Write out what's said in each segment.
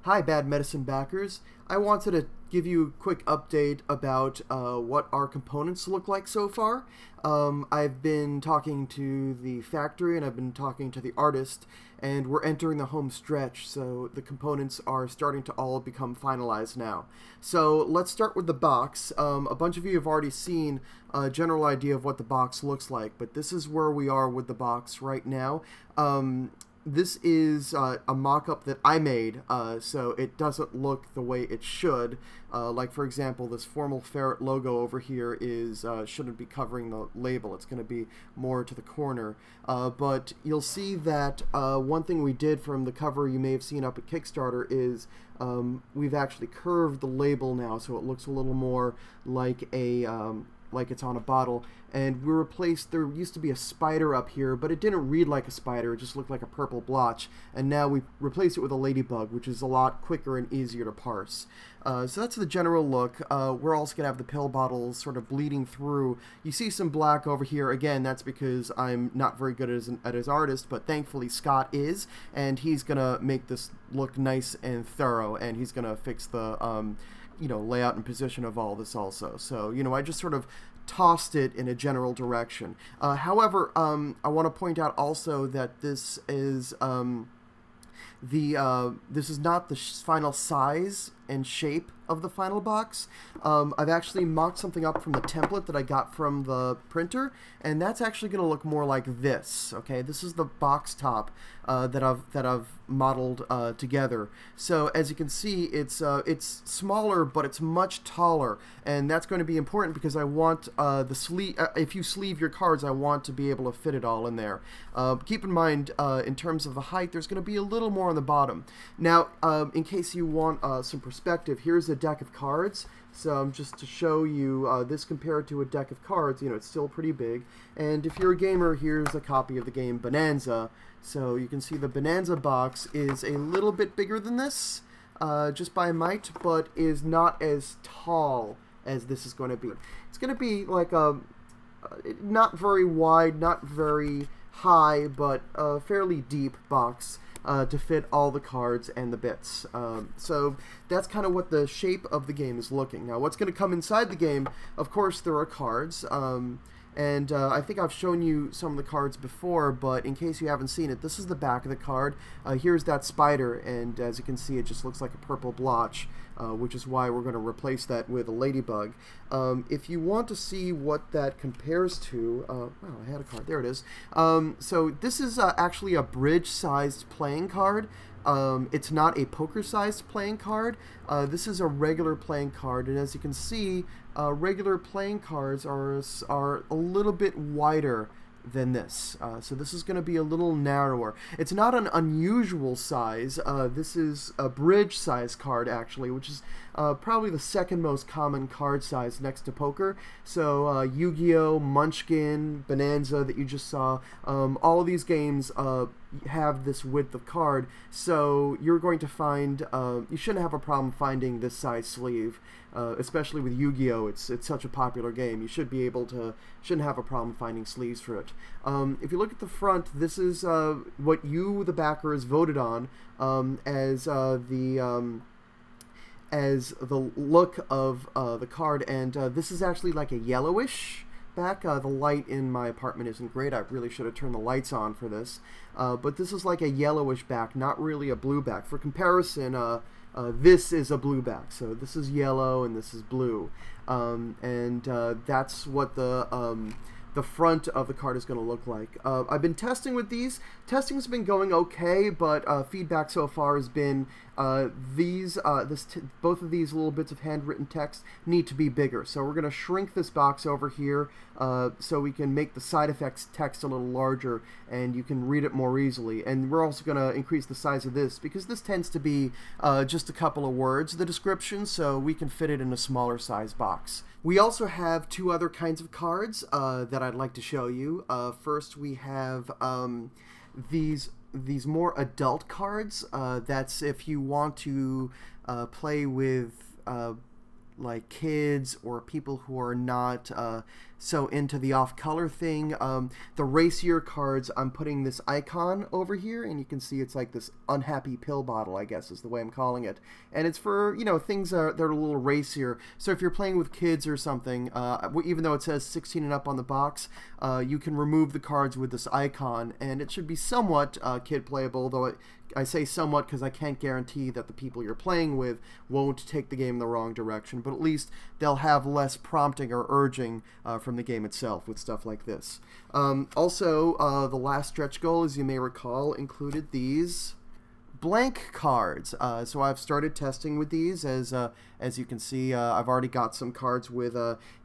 Hi, Bad Medicine backers. I wanted to give you a quick update about what our components look like so far. I've been talking to the factory and I've been talking to the artist, and we're entering the home stretch, so the components are starting to all become finalized now. So let's start with the box. A bunch of you have already seen a general idea of what the box looks like, but this is where we are with the box right now. This is a mock-up that I made, so it doesn't look the way it should. Like, for example, this Formal Ferret logo over here shouldn't be covering the label. It's going to be more to the corner. But you'll see that one thing we did from the cover you may have seen up at Kickstarter is we've actually curved the label now, so it looks a little more like like it's on a bottle, and we replaced, there used to be a spider up here, but it didn't read like a spider, it just looked like a purple blotch, and now we replaced it with a ladybug, which is a lot quicker and easier to parse. So that's the general look. We're also going to have the pill bottles sort of bleeding through. You see some black over here. Again, that's because I'm not very good as artist, but thankfully Scott is, and he's going to make this look nice and thorough, and he's going to fix the layout and position of all this also. So, I just sort of tossed it in a general direction. However, I want to point out also that this is this is not the final size and shape of the final box. I've actually mocked something up from the template that I got from the printer, and that's actually going to look more like this. Okay, this is the box top that I've modeled together. So as you can see, it's smaller, but it's much taller, and that's going to be important because I want the sleeve. If you sleeve your cards, I want to be able to fit it all in there. Keep in mind, in terms of the height, there's going to be a little more on the bottom. Now, in case you want some perspective, here's a deck of cards. So just to show you this compared to a deck of cards, it's still pretty big. And if you're a gamer, here's a copy of the game Bonanza. So you can see the Bonanza box is a little bit bigger than this, just by might, but is not as tall as this is going to be. It's going to be like a not very wide, not very high, but a fairly deep box to fit all the cards and the bits. So that's kind of what the shape of the game is looking. Now, what's going to come inside the game, of course, there are cards. And I think I've shown you some of the cards before, but in case you haven't seen it, this is the back of the card. Here's that spider, and as you can see, it just looks like a purple blotch, which is why we're going to replace that with a ladybug. If you want to see what that compares to, wow, I had a card, there it is. So this is actually a bridge-sized playing card. It's not a poker-sized playing card. This is a regular playing card, and as you can see, regular playing cards are a little bit wider than this. So this is going to be a little narrower. It's not an unusual size. This is a bridge size card, actually, which is probably the second most common card size next to poker. So Yu-Gi-Oh!, Munchkin, Bonanza that you just saw, all of these games have this width of card, so you're going to find, you shouldn't have a problem finding this size sleeve, especially with Yu-Gi-Oh! It's such a popular game. You shouldn't have a problem finding sleeves for it. If you look at the front, this is what you, the backers, voted on as the look of the card, and this is actually like a yellowish back. The light in my apartment isn't great. I really should have turned the lights on for this. But this is like a yellowish back, not really a blue back. For comparison, this is a blue back. So this is yellow and this is blue. And that's what the front of the card is going to look like. I've been testing with these. Testing's been going okay, but feedback so far has been both of these little bits of handwritten text need to be bigger. So we're going to shrink this box over here so we can make the side effects text a little larger and you can read it more easily. And we're also going to increase the size of this because this tends to be just a couple of words, the description, so we can fit it in a smaller size box. We also have two other kinds of cards that I'd like to show you. First, we have these more adult cards. That's if you want to play with like kids or people who are not so into the off-color thing. The racier cards, I'm putting this icon over here, and you can see it's like this unhappy pill bottle, I guess is the way I'm calling it. And it's for, you know, things that are a little racier. So if you're playing with kids or something, even though it says 16 and up on the box, you can remove the cards with this icon, and it should be somewhat kid playable, though I say somewhat because I can't guarantee that the people you're playing with won't take the game in the wrong direction, but at least they'll have less prompting or urging from the game itself with stuff like this. Also, the last stretch goal, as you may recall, included these blank cards. So I've started testing with these. As you can see, I've already got some cards with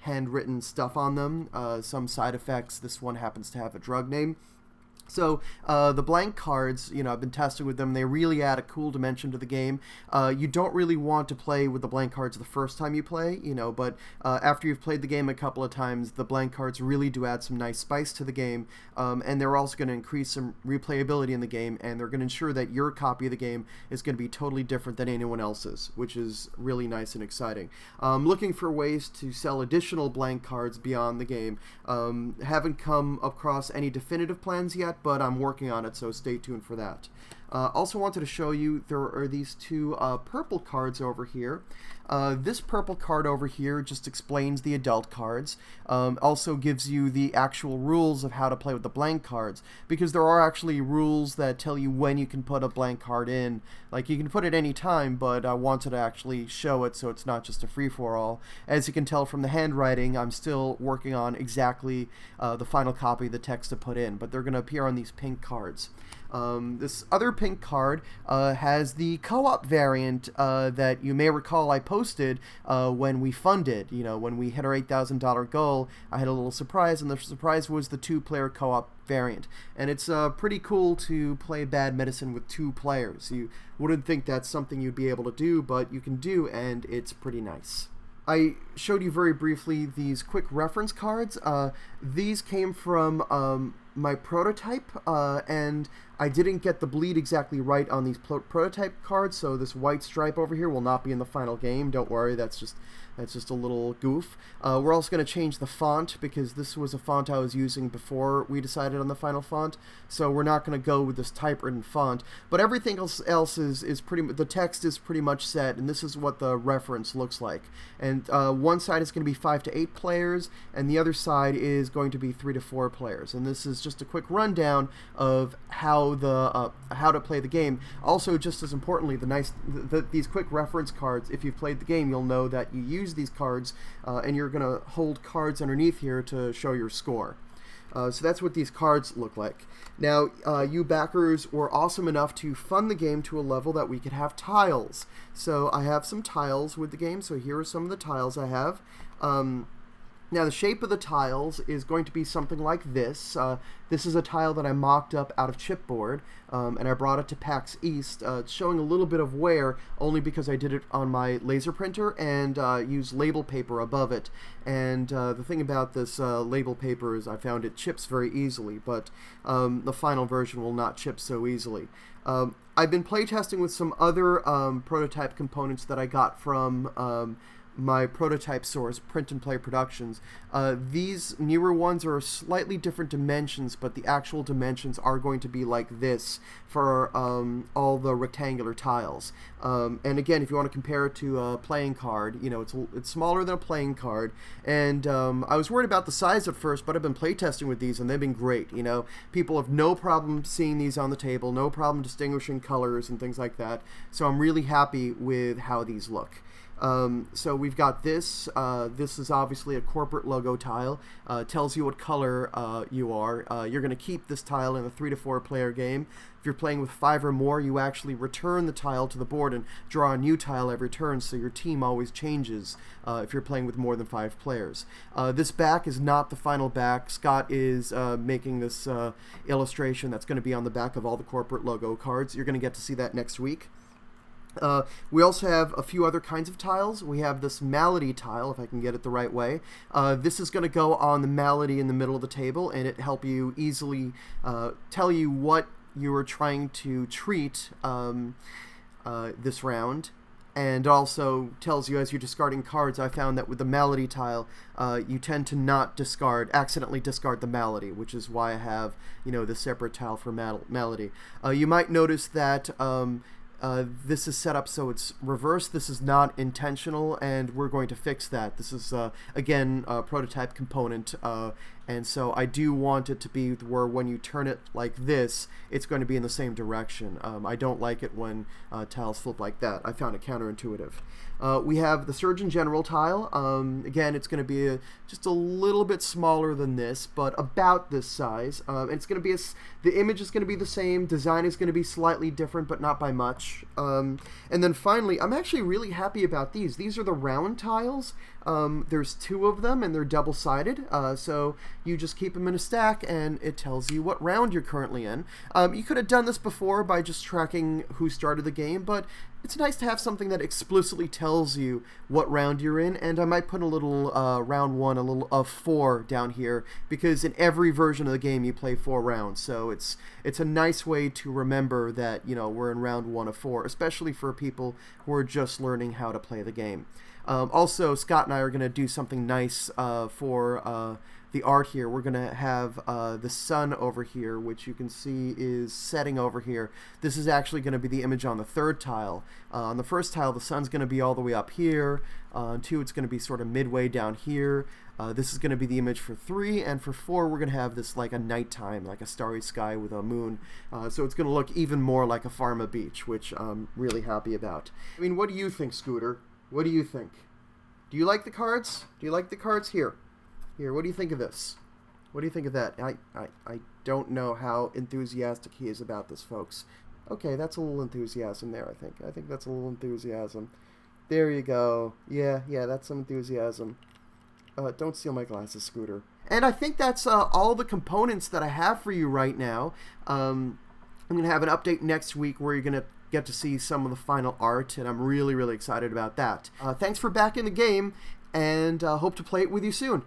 handwritten stuff on them, some side effects. This one happens to have a drug name. So the blank cards, you know, I've been testing with them. They really add a cool dimension to the game. You don't really want to play with the blank cards the first time you play, you know, but after you've played the game a couple of times, the blank cards really do add some nice spice to the game, and they're also going to increase some replayability in the game, and they're going to ensure that your copy of the game is going to be totally different than anyone else's, which is really nice and exciting. Looking for ways to sell additional blank cards beyond the game. Haven't come across any definitive plans yet, but I'm working on it, so stay tuned for that. Also wanted to show you there are these two purple cards over here. This purple card over here just explains the adult cards. Also gives you the actual rules of how to play with the blank cards, because there are actually rules that tell you when you can put a blank card in. Like, you can put it any time, but I wanted to actually show it so it's not just a free-for-all. As you can tell from the handwriting, I'm still working on exactly the final copy of the text to put in, but they're going to appear on these pink cards. This other pink card has the co-op variant that you may recall I posted when we funded. You know, when we hit our $8,000 goal, I had a little surprise, and the surprise was the 2-player co-op variant. And it's pretty cool to play Bad Medicine with 2 players. You wouldn't think that's something you'd be able to do, but you can do, and it's pretty nice. I showed you very briefly these quick reference cards. These came from my prototype, and I didn't get the bleed exactly right on these prototype cards, so this white stripe over here will not be in the final game. Don't worry, that's just a little goof. We're also going to change the font, because this was a font I was using before we decided on the final font, so we're not going to go with this typewritten font. But everything else is pretty, the text is pretty much set, and this is what the reference looks like. And one side is going to be 5 to 8 players, and the other side is going to be 3 to 4 players. And this is just a quick rundown of how to play the game. Also, just as importantly, these quick reference cards, if you've played the game, you'll know that you use these cards, and you're going to hold cards underneath here to show your score. So that's what these cards look like. Now, you backers were awesome enough to fund the game to a level that we could have tiles. So I have some tiles with the game, so here are some of the tiles I have. Now, the shape of the tiles is going to be something like this. This is a tile that I mocked up out of chipboard, and I brought it to PAX East. It's showing a little bit of wear, only because I did it on my laser printer and used label paper above it. And the thing about this label paper is I found it chips very easily, but the final version will not chip so easily. I've been playtesting with some other prototype components that I got from my prototype source, Print and Play Productions. These newer ones are slightly different dimensions, but the actual dimensions are going to be like this for all the rectangular tiles. And again, if you want to compare it to a playing card, you know, it's smaller than a playing card. And I was worried about the size at first, but I've been playtesting with these, and they've been great. You know, people have no problem seeing these on the table, no problem distinguishing colors and things like that. So I'm really happy with how these look. So we've got this. This is obviously a corporate logo tile. Tells you what color you are. You're going to keep this tile in a 3 to 4 player game. If you're playing with 5 or more, you actually return the tile to the board and draw a new tile every turn, so your team always changes if you're playing with more than 5 players. This back is not the final back. Scott is making this illustration that's going to be on the back of all the corporate logo cards. You're going to get to see that next week. We also have a few other kinds of tiles. We have this malady tile, if I can get it the right way. This is going to go on the malady in the middle of the table, and it help you easily tell you what you are trying to treat this round. And also tells you as you're discarding cards, I found that with the Malady tile, you tend to not accidentally discard the Malady, which is why I have, the separate tile for Malady. You might notice that this is set up so it's reversed. This is not intentional, and we're going to fix that. This is, again, a prototype component, and so I do want it to be where when you turn it like this, it's going to be in the same direction. I don't like it when tiles flip like that. I found it counterintuitive. We have the Surgeon General tile. Again, it's going to be just a little bit smaller than this, but about this size. And it's going to be the image is going to be the same. Design is going to be slightly different, but not by much. And then finally, I'm actually really happy about these. These are the round tiles. There's 2 of them, and they're double-sided. So you just keep them in a stack, and it tells you what round you're currently in. You could have done this before by just tracking who started the game, but it's nice to have something that explicitly tells you what round you're in, and I might put a little round 1, a little of 4 down here, because in every version of the game you play 4 rounds, so it's a nice way to remember that, we're in round 1 of 4, especially for people who are just learning how to play the game. Also, Scott and I are going to do something nice for the art here. We're going to have the sun over here, which you can see is setting over here. This is actually going to be the image on the 3rd tile. On the 1st tile, the sun's going to be all the way up here. On 2, it's going to be sort of midway down here. This is going to be the image for 3, and for 4, we're going to have this like a nighttime, like a starry sky with a moon. So it's going to look even more like a Pharma Beach, which I'm really happy about. I mean, what do you think, Scooter? What do you think? Do you like the cards? Do you like the cards? Here, what do you think of this? What do you think of that? I don't know how enthusiastic he is about this, folks. Okay, that's a little enthusiasm there, I think. I think that's a little enthusiasm. There you go. Yeah, that's some enthusiasm. Don't steal my glasses, Scooter. And I think that's all the components that I have for you right now. I'm going to have an update next week where you're going to get to see some of the final art, and I'm really, really excited about that. Thanks for backing the game, and hope to play it with you soon.